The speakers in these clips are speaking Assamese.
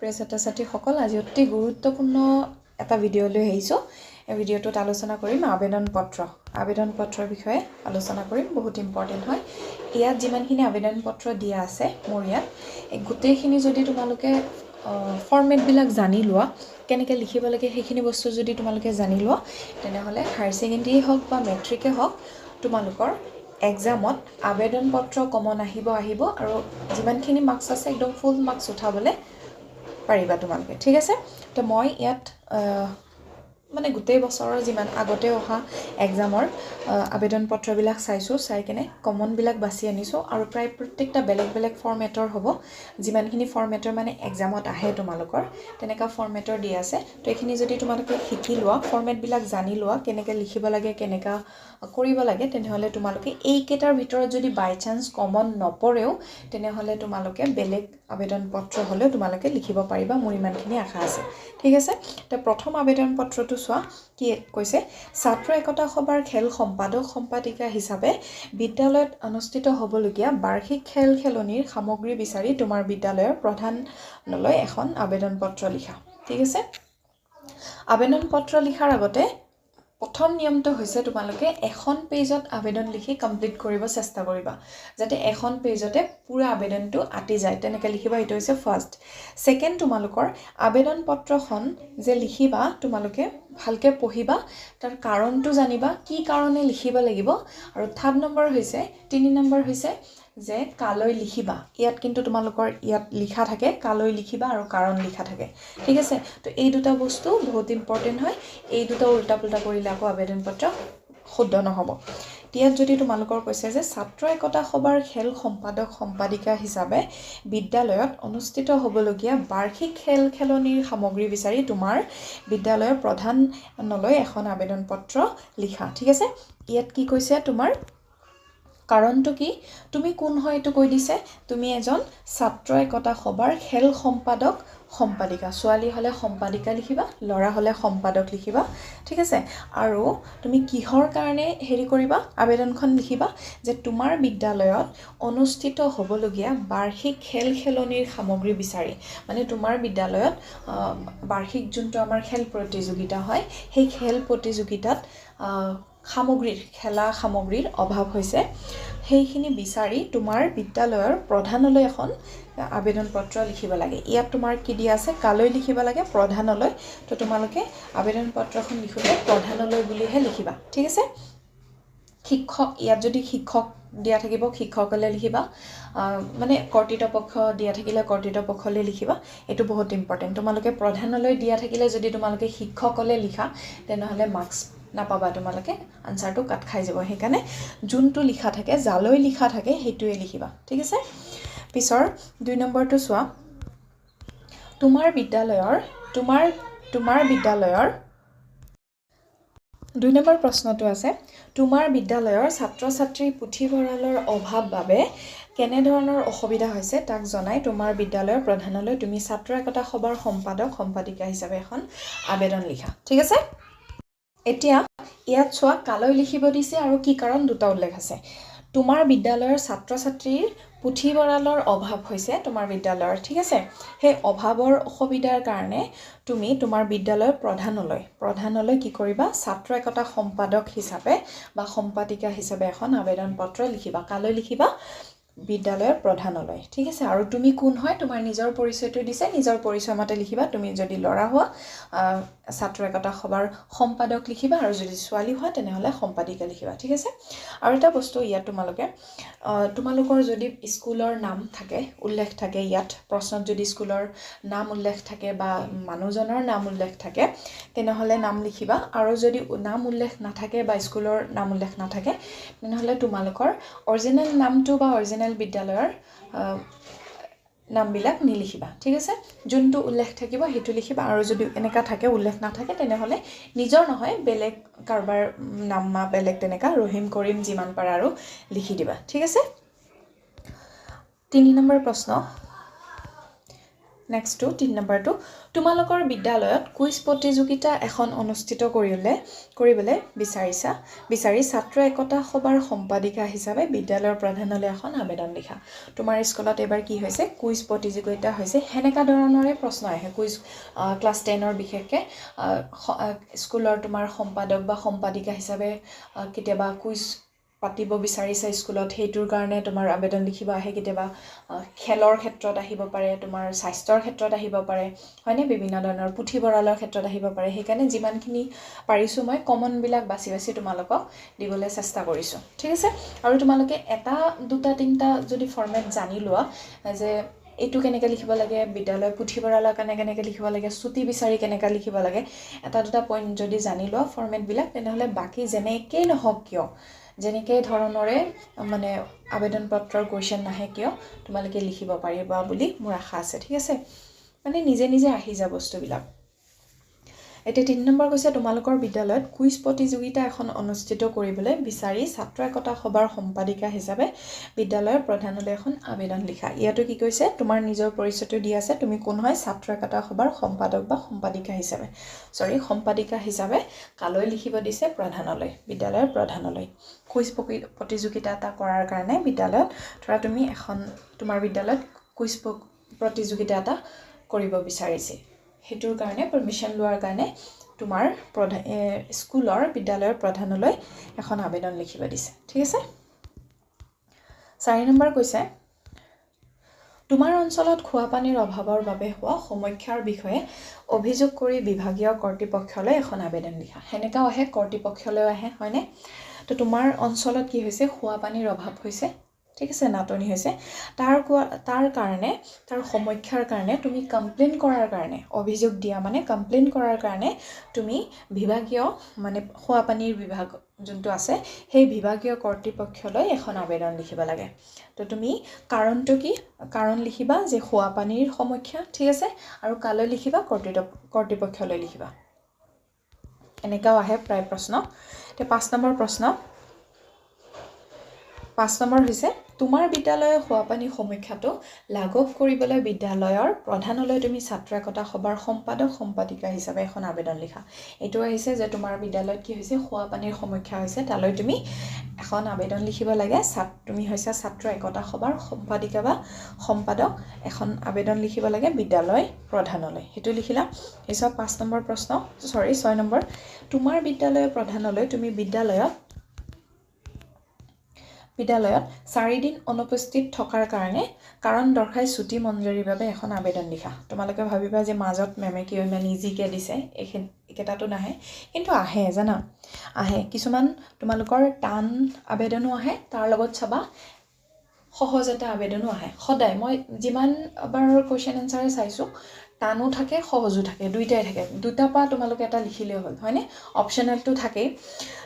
প্ৰিয় ছাত্ৰ-ছাত্ৰীসকল আজি অতি গুৰুত্বপূৰ্ণ এটা ভিডিঅ' লৈ আহিছোঁ এই ভিডিঅ'টোত আলোচনা কৰিম আবেদন পত্ৰৰ বিষয়ে আলোচনা কৰিম বহুত ইম্পৰ্টেণ্ট হয় ইয়াত যিমানখিনি আবেদন পত্ৰ দিয়া আছে মোৰ ইয়াত এই গোটেইখিনি যদি তোমালোকে ফৰ্মেটবিলাক জানি লোৱা কেনেকৈ লিখিব লাগে সেইখিনি বস্তু যদি তোমালোকে জানি লোৱা তেনেহ'লে হায়াৰ ছেকেণ্ডেৰী হওক বা মেট্ৰিকে হওক তোমালোকৰ এক্সামত আবেদন পত্ৰ কমন আহিব আৰু যিমানখিনি মাৰ্কছ আছে একদম ফুল মাৰ্কছ উঠাবলৈ পাৰিবা তোমালোকে ঠিক আছে তো মই ইয়াত মানে গোটেই বছৰৰ যিমান আগতে অহা এক্সামৰ আবেদন পত্ৰবিলাক চাইছোঁ চাই কেনে কমনবিলাক বাছি আনিছোঁ আৰু প্ৰায় প্ৰত্যেকটা বেলেগ ফৰ্মেটৰ হ'ব যিমানখিনি ফৰ্মেটৰ মানে এক্সামত আহে তোমালোকৰ তেনেকুৱা ফৰ্মেটৰ দি আছে তো এইখিনি যদি তোমালোকে শিকি লোৱা ফৰ্মেটবিলাক জানি লোৱা কেনেকৈ লিখিব লাগে কেনেকৈ কৰিব লাগে তেনেহ'লে তোমালোকে এইকেইটাৰ ভিতৰত যদি বাই চান্স কমন নপৰেও তেনেহ'লে তোমালোকে বেলেগ আবেদন পত্ৰ হ'লেও তোমালোকে লিখিব পাৰিবা মোৰ ইমানখিনি আশা আছে ঠিক আছে তো প্ৰথম আবেদন পত্ৰটো চোৱা কি কৈছে ছাত্ৰ একতা সভাৰ খেল সম্পাদিকা হিচাপে বিদ্যালয়ত অনুষ্ঠিত হ'বলগীয়া বাৰ্ষিক খেল-খেলনিৰ সামগ্ৰী বিচাৰি তোমাৰ বিদ্যালয়ৰ প্ৰধানলৈ এখন আবেদন পত্ৰ লিখা ঠিক আছে আবেদন পত্ৰ লিখাৰ আগতে প্ৰথম নিয়মটো হৈছে তোমালোকে এখন পেজত আবেদন লিখি কমপ্লিট কৰিব চেষ্টা কৰিবা যাতে এখন পেজতে পুৰা আবেদনটো আটি যায় তেনেকৈ লিখিবা এইটো হৈছে ফাৰ্ষ্ট সেকেন্ড তোমালোকৰ আবেদন পত্ৰখন যে লিখিবা তোমালোকে ভালকৈ পঢ়িবা তাৰ কাৰণটো জানিবা কি কাৰণে লিখিব লাগিব আৰু থাৰ্ড নম্বৰ হৈছে 3 নম্বৰ হৈছে যে কালৈ লিখিবা ইয়াত কিন্তু তোমালোকৰ ইয়াত লিখা থাকে কালৈ লিখিবা আৰু কাৰণ লিখা থাকে ঠিক আছে তো এই দুটা বস্তু বহুত ইম্পৰ্টেণ্ট হয় এই দুটা উল্টা পুল্টা কৰিলে আকৌ আবেদন পত্ৰ শুদ্ধ নহ'ব ইয়াত যদি তোমালোকৰ কৈছে যে ছাত্ৰ একতা সভাৰ খেল সম্পাদিকা হিচাপে বিদ্যালয়ত অনুষ্ঠিত হ'বলগীয়া বাৰ্ষিক খেল-খেলনিৰ সামগ্ৰী বিচাৰি তোমাৰ বিদ্যালয়ৰ প্ৰধানলৈ এখন আবেদন পত্ৰ লিখা ঠিক আছে ইয়াত কি কৈছে তোমাৰ কাৰণটো কি তুমি কোন হয় এটো কৈ দিছে তুমি এজন ছাত্ৰ একতা সভাৰ খেল সম্পাদিকা ছোৱালী হলে সম্পাদিকা লিখিবা ল'ৰা হলে সম্পাদক লিখিবা ঠিক আছে আৰু তুমি কিহৰ কাৰণে হেৰি কৰিবা আবেদনখন লিখিবা যে তোমাৰ বিদ্যালয়ত অনুষ্ঠিত হ'বলগীয়া বাৰ্ষিক খেল-খেলনিৰ সামগ্ৰী বিচাৰি মানে তোমাৰ বিদ্যালয়ত বাৰ্ষিক যোনটো আমাৰ খেল প্ৰতিযোগিতা হয় সেই খেল প্ৰতিযোগিতাত খেলা সামগ্ৰীৰ অভাৱ হৈছে সেইখিনি বিচাৰি তোমাৰ বিদ্যালয়ৰ প্ৰধানলৈ এখন আবেদন পত্ৰ লিখিব লাগে ইয়াত তোমাৰ কি দিয়া আছে কালৈ লিখিব লাগে প্ৰধানলৈ তো তোমালোকে আবেদন পত্ৰখন লিখোতে প্ৰধানলৈ বুলিহে লিখিবা ঠিক আছে শিক্ষক ইয়াত যদি শিক্ষক দিয়া থাকিব শিক্ষকলে লিখিবা মানে কৰ্তৃপক্ষ দিয়া থাকিলে কৰ্তৃপক্ষলৈ লিখিবা এটো বহুত ইম্পৰ্টেণ্ট তোমালোকে প্ৰধানলৈ দিয়া থাকিলে যদি তোমালোকে শিক্ষকলে লিখা তেনেহ'লে মাৰ্কছ নাপাবা তোমালোকে আনসাৰটো কাট খাই যাব সেইকাৰণে যোনটো লিখা থাকে জালৈ লিখা থাকে সেইটোৱে লিখিবা ঠিক আছে পিছৰ 2 নম্বৰটো চোৱা তোমাৰ বিদ্যালয়ৰ 2 নম্বৰ প্ৰশ্নটো আছে তোমাৰ বিদ্যালয়ৰ ছাত্ৰ-ছাত্ৰীৰ পুথিভঁৰালৰ অভাৱ বাবে কেনে ধৰণৰ অসুবিধা হৈছে তাক জনাই তোমাৰ বিদ্যালয়ৰ প্ৰধানলৈ তুমি ছাত্ৰ একতা সভাৰ সম্পাদিকা হিচাপে এখন আবেদন লিখা ঠিক আছে এতিয়া ইয়াত চোৱা কালৈ লিখিব দিছে আৰু কি কাৰণ দুটা উল্লেখ আছে তোমাৰ বিদ্যালয়ৰ ছাত্ৰ-ছাত্ৰীৰ পুথিভঁৰালৰ অভাৱ হৈছে তোমাৰ বিদ্যালয়ৰ ঠিক আছে সেই অভাৱৰ অসুবিধাৰ কাৰণে তুমি তোমাৰ বিদ্যালয়ৰ প্ৰধানলৈ কি কৰিবা ছাত্ৰ একতা সম্পাদক হিচাপে বা সম্পাদিকা হিচাপে এখন আবেদন পত্ৰ লিখিবা কালৈ লিখিবা বিদ্যালয়ৰ প্ৰধানলৈ ঠিক আছে আৰু তুমি কোন হয় তোমাৰ নিজৰ পৰিচয়টো দিছে নিজৰ পৰিচয় মতে লিখিবা তুমি যদি ল'ৰা হোৱা ছাত্ৰ একতা সভাৰ সম্পাদক লিখিবা আৰু যদি ছোৱালী হোৱা তেনেহ'লে সম্পাদিকা লিখিবা ঠিক আছে আৰু এটা বস্তু ইয়াত তোমালোকৰ যদি স্কুলৰ নাম থাকে উল্লেখ থাকে ইয়াত প্ৰশ্নত যদি স্কুলৰ নাম উল্লেখ থাকে বা মানুহজনৰ নাম উল্লেখ থাকে তেনেহ'লে নাম লিখিবা আৰু যদি নাম উল্লেখ নাথাকে বা স্কুলৰ নাম উল্লেখ নাথাকে তেনেহ'লে তোমালোকৰ অৰিজিনেল নামটো বা অৰিজিনেল বিদ্যালয়ৰ নামবিলাক নিলিখিবা ঠিক আছে যোনটো উল্লেখ থাকিব হেতু লিখিবা আৰু যদি এনেকা থাকে উল্লেখ নাথাকে তেনেহ'লে নিজৰ নহয় বেলেগ কাৰবাৰ নাম মা বেলেগ তেনেকা ৰহিম কৰিম যিমান পাৰা আৰু লিখি দিবা ঠিক আছে 3 নম্বৰ প্ৰশ্ন নেক্সটটো 3 নম্বৰটো তোমালোকৰ বিদ্যালয়ত কুইজ প্ৰতিযোগিতা এখন অনুষ্ঠিত কৰিবলৈ বিচাৰি ছাত্ৰ একতা সভাৰ সম্পাদিকা হিচাপে বিদ্যালয়ৰ প্ৰধানলৈ এখন আবেদন লিখা তোমাৰ স্কুলত এবাৰ কি হৈছে কুইজ প্ৰতিযোগিতা হৈছে হেনেকা ধৰণৰে প্ৰশ্ন আহে কুইজ ক্লাছ 10ৰ বিশেষকৈ স্কুলৰ তোমাৰ সম্পাদক বা সম্পাদিকা হিচাপে কেতিয়াবা কুইজ পাতিব বিচাৰিছে স্কুলত হেইটোৰ কাৰণে তোমাৰ আবেদন লিখিব আহে কেতিয়াবা খেলৰ ক্ষেত্ৰত আহিব পাৰে তোমাৰ স্বাস্থ্যৰ ক্ষেত্ৰত আহিব পাৰে হয়নে বিভিন্ন ধৰণৰ পুথিভঁৰালৰ ক্ষেত্ৰত আহিব পাৰে সেইকাৰণে যিমানখিনি পাৰিছো মই কমন বিলাক বাছি তোমালোকক দিবলৈ চেষ্টা কৰিছো ঠিক আছে আৰু তোমালোকে এটা দুটা তিনটা যদি ফৰমেট জানি লোৱা যে এইটো কেনেকৈ লিখিব লাগে বিদ্যালয় পুথিভঁৰালৰ কাৰণে কেনেকৈ লিখিব লাগে ছুটি বিচাৰি কেনেকৈ লিখিব লাগে এটা দুটা পইণ্ট যদি জানি লোৱা ফৰমেটবিলাক তেনেহ'লে বাকি যেনেকৈ নহওক কিয় যেনেকৈ ধৰণৰে মানে আবেদন পত্ৰৰ কোৱেশ্চন নাহে কিয় তোমালোকে লিখিব পাৰিবা বুলি মোৰ আশা আছে ঠিক আছে মানে নিজে নিজে আহি যায় বস্তুবিলাক এতিয়া 3 নম্বৰ কৈছে তোমালোকৰ বিদ্যালয়ত কুইজ প্ৰতিযোগিতা এখন অনুষ্ঠিত কৰিবলৈ বিচাৰি ছাত্ৰ একতা সভাৰ সম্পাদিকা হিচাপে বিদ্যালয়ৰ প্ৰধানলৈ এখন আবেদন লিখা ইয়াতো কি কৈছে তোমাৰ নিজৰ পৰিচয়টো দি আছে তুমি কোন হয় ছাত্ৰ একতা সভাৰ সম্পাদক বা সম্পাদিকা হিচাপে কালৈ লিখিব দিছে প্ৰধানলৈ বিদ্যালয়ৰ প্ৰধানলৈ কুইজ প্ৰতিযোগিতা এটা কৰাৰ কাৰণে বিদ্যালয়ত ধৰা তুমি এখন তোমাৰ বিদ্যালয়ত কুইজ প্ৰতিযোগিতা এটা কৰিব বিচাৰিছে হেতুৰ কাৰণে পাৰমিশন লোৱাৰ কাৰণে তোমাৰ স্কুলৰ বিদ্যালয়ৰ প্ৰধানলৈ এখন আবেদন লিখিব দিছে ঠিক আছে 4 নম্বৰ কৈছে তোমাৰ অঞ্চলত খোৱা পানীৰ অভাৱৰ বাবে হোৱা সমস্যাৰ বিষয়ে অভিযোগ কৰি বিভাগীয় কৰ্তৃপক্ষলৈ এখন আবেদন লিখা হেনেকা আহে কৰ্তৃপক্ষলৈ আহে হয়নে তো তোমাৰ অঞ্চলত কি হৈছে খোৱা পানীৰ অভাৱ হৈছে ঠিক আছে নাটনি হৈছে তাৰ কাৰণে তাৰ সমস্যাৰ কাৰণে তুমি কমপ্লেইন কৰাৰ কাৰণে অভিযোগ দিয়া মানে কমপ্লেইন কৰাৰ কাৰণে তুমি বিভাগীয় মানে খোৱা পানীৰ বিভাগ যোনটো আছে সেই বিভাগীয় কৰ্তৃপক্ষলৈ এখন আবেদন লিখিব লাগে তো তুমি কাৰণটো কি কাৰণ লিখিবা যে খোৱা পানীৰ সমস্যা ঠিক আছে আৰু কালৈ লিখিবা কৰ্তৃপক্ষলৈ লিখিবা এনেকাও আহে প্ৰায় প্ৰশ্ন তে 5 নম্বৰ প্ৰশ্ন 5 নম্বৰ হৈছে তোমাৰ বিদ্যালয়ৰ খোৱা পানীৰ সমস্যাটো লাঘৱ কৰিবলৈ বিদ্যালয়ৰ প্ৰধানলৈ তুমি ছাত্ৰ একতা সভাৰ সম্পাদক সম্পাদিকা হিচাপে এখন আবেদন লিখা এইটো আহিছে যে তোমাৰ বিদ্যালয়ত কি হৈছে খোৱা পানীৰ সমস্যা হৈছে তালৈ তুমি এখন আবেদন লিখিব লাগে তুমি হৈছে ছাত্ৰ একতা সভাৰ সম্পাদিকা বা সম্পাদক এখন আবেদন লিখিব লাগে বিদ্যালয় প্ৰধানলৈ হেতু লিখিলা এসব 5 নম্বৰ প্ৰশ্ন 6 নম্বৰ তোমাৰ বিদ্যালয়ৰ প্ৰধানলৈ তুমি বিদ্যালয়ত 4 দিন অনুপস্থিত থকাৰ কাৰণে কাৰণ দৰ্শাই ছুটি মঞ্জুৰিৰ বাবে এখন আবেদন লিখা তোমালোকে ভাবিবা যে মাজত মেমে কিয় ইমান ইজিকে দিছে একেটাটো নাহে কিন্তু আহে জানা আহে কিছুমান তোমালোকৰ টান আবেদনো আহে তাৰ লগত চাবা সহজ এটা আবেদনো আহে সদায় মই যিমান বাৰ কোৱেশ্চন আনসাৰ চাইছো টানো থাকে সহজো থাকে দুইটাই থাকে দুটা পা তোমালোকে এটা লিখিলে হ'ল হয়নে অপচনেলটো থাকে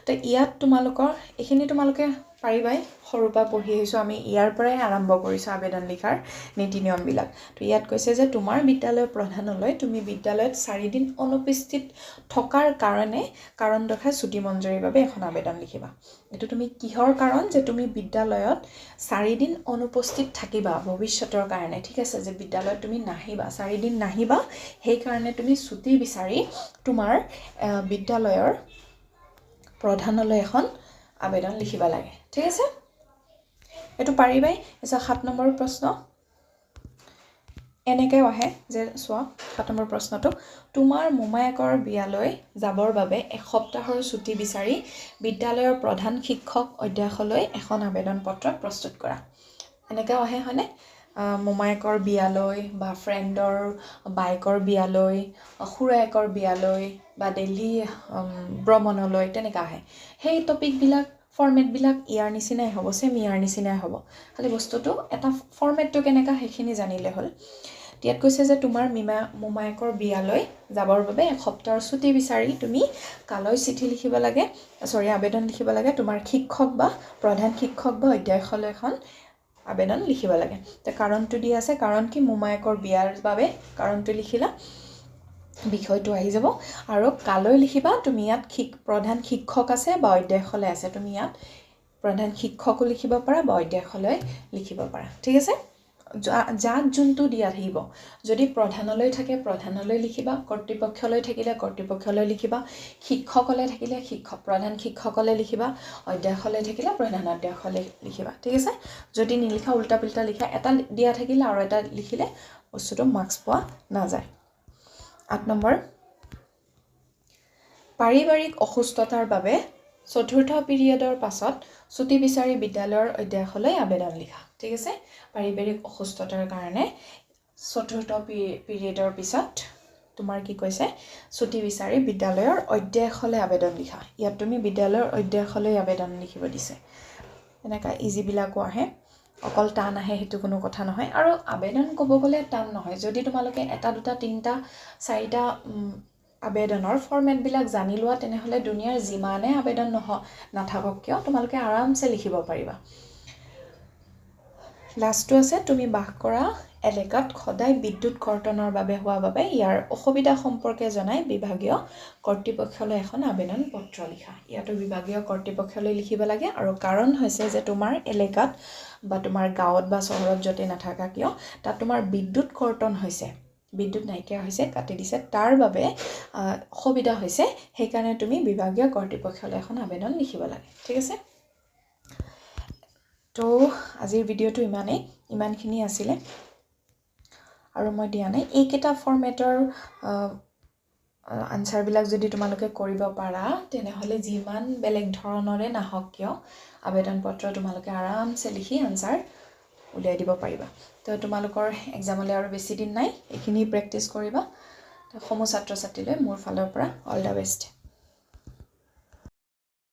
তো ইয়াত তোমালোকৰ এখিনি তোমালোকে পাৰিবাই সৰুপা পঢ়ি আহিছো আমি ইয়াৰ পৰাই আৰম্ভ কৰিছো আবেদন লিখাৰ নীতি নিয়মবিলাক তো ইয়াত কৈছে যে তোমাৰ বিদ্যালয়ৰ প্ৰধানলৈ তুমি বিদ্যালয়ত 4 দিন অনুপস্থিত থকাৰ কাৰণে কাৰণ দৰ্শাই ছুটি মঞ্জুৰিৰ বাবে এখন আবেদন লিখিবা এটো তুমি কিহৰ কাৰণ যে তুমি বিদ্যালয়ত 4 দিন অনুপস্থিত থাকিবা ভৱিষ্যতৰ কাৰণে ঠিক আছে যে বিদ্যালয়ত তুমি নাহিবা 4 দিন নাহিবা সেই কাৰণে তুমি ছুটি বিচাৰি তোমাৰ বিদ্যালয়ৰ প্ৰধানলৈ এখন আবেদন লিখিবা লাগে ঠিক আছে এটো পাৰিবাই এসা 7 নম্বৰ প্ৰশ্ন এনেকৈ আহে যে সোৱা 7 নম্বৰ প্ৰশ্নটো তোমাৰ মোমায়েকৰ বিয়ালৈ যাবৰ বাবে এক সপ্তাহৰ ছুটি বিচাৰি বিদ্যালয়ৰ প্ৰধান শিক্ষক অধ্যক্ষলৈ এখন আবেদন পত্ৰ প্ৰস্তুত কৰা এনেকৈ আহে হয়নে মোমায়েকৰ বিয়ালৈ বা ফ্ৰেণ্ডৰ বাইকৰ বিয়ালৈ খুৰায়েকৰ বিয়ালৈ বা দিল্লী ভ্ৰমণলৈ তেনেকা আহে সেই টপিক বিলাক ফৰমেট বিলাক ইয়াৰ নিচিনাই হ'ব সেম ইয়াৰ নিচিনাই হ'ব খালি বস্তুটো এটা ফৰমেটটো কেনেকা হেখিনি জানিলে হ'ল ইয়াত কৈছে যে তোমাৰ মোমায়েকৰ বিয়ালৈ যাবৰ বাবে এক সপ্তাহৰ ছুটি বিচাৰি তুমি কালৈ চিঠি লিখিব লাগে আবেদন লিখিব লাগে তোমাৰ শিক্ষক বা প্ৰধান শিক্ষক বা অধ্যক্ষলৈ এখন আবেদন লিখিব লাগে তে কাৰণটো দি আছে কাৰণ কি মোমায়েকৰ বিয়াৰ বাবে কাৰণটো লিখিলা বিষয়টো আহি যাব আৰু কালৈ লিখিবা তুমি ইয়াত প্ৰধান শিক্ষক আছে বা অধ্যক্ষলৈ আছে তুমি ইয়াত প্ৰধান শিক্ষকও লিখিব পাৰা বা অধ্যক্ষলৈ লিখিব পাৰা ঠিক আছে যাক যোনটো দিয়া থাকিব যদি প্ৰধানলৈ থাকে প্ৰধানলৈ লিখিবা কৰ্তৃপক্ষলৈ থাকিলে কৰ্তৃপক্ষলৈ লিখিবা শিক্ষকলে থাকিলে প্ৰধান শিক্ষকলে লিখিবা অধ্যাপকলৈ থাকিলে প্ৰধান অধ্যাপকলৈ লিখিবা ঠিক আছে যদি নিলিখা উল্টা পুল্টা লিখা এটা দিয়া থাকিলে আৰু এটা লিখিলে বস্তুটো মাৰ্কস পোৱা নাযায় 8 নম্বৰ পাৰিবাৰিক অসুস্থতাৰ বাবে চতুৰ্থ পিৰিয়ডৰ পাছত ছুটি বিচাৰি বিদ্যালয়ৰ অধ্যাপকলৈ আবেদন লিখা ঠিক আছে পাৰিবাৰিক অসুস্থতাৰ কাৰণে চতুৰ্থ পিৰিয়ডৰ পিছত তোমাৰ কি কৈছে ছুটি বিচাৰি বিদ্যালয়ৰ অধ্যাপকলৈ আবেদন লিখা ইয়াত তুমি বিদ্যালয়ৰ অধ্যাপকলৈ আবেদন লিখিব দিছে এনেকা ইজি বিলাকো আহে অকল টান আহে হেতু কোনো কথা নহয় আৰু আবেদন ক'ব গ'লে টান নহয় যদি তোমালোকে এটা দুটা তিনটা চাৰিটা আবেদনৰ ফৰমেট বিলাক জানি লোৱা তেনেহলে দুনিয়াৰ জিমানে আবেদন নাথাকক কিয় তোমালোকে আৰামছে লিখিব পাৰিবা লাষ্টটো আছে তুমি বাস কৰা এলেকাত সদায় বিদ্যুৎ কৰ্তনৰ বাবে হোৱা বাবে ইয়াৰ অসুবিধা সম্পৰ্কে জনাই বিভাগীয় কৰ্তৃপক্ষলৈ এখন আবেদন পত্ৰ লিখা ইয়াতো বিভাগীয় কৰ্তৃপক্ষলৈ লিখিব লাগে আৰু কাৰণ হৈছে যে তোমাৰ এলেকাত বা তোমাৰ গাঁৱত বা চহৰত যতে নাথাকা কিয় তাত তোমাৰ বিদ্যুৎ কৰ্তন হৈছে বিদ্যুৎ নাইকিয়া হৈছে কাটি দিছে তাৰ বাবে অসুবিধা হৈছে সেইকাৰণে তুমি বিভাগীয় কৰ্তৃপক্ষলৈ এখন আবেদন লিখিব লাগে ঠিক আছে তো আজিৰ ভিডিওটো ইমানখিনি আছিলে আৰু মই দিয়া নাই এইকেইটা ফৰমেটৰ আনসাৰ বিলাক যদি তোমালোকে কৰিব পাৰা তেনেহলে যিমান বেলেগ ধৰণৰে নাহক কিয় আবেদন পত্ৰ তোমালোকে আৰামছে লিখি আনসাৰ উলিয়াই দিব পাৰিবা তো তোমালোকৰ এক্সামলৈ আৰু বেছি দিন নাই এইখিনি প্ৰেক্টিছ কৰিবা তো সমূহ ছাত্ৰ ছাত্ৰীলৈ মোৰ ফালৰ পৰা অল দা বেষ্ট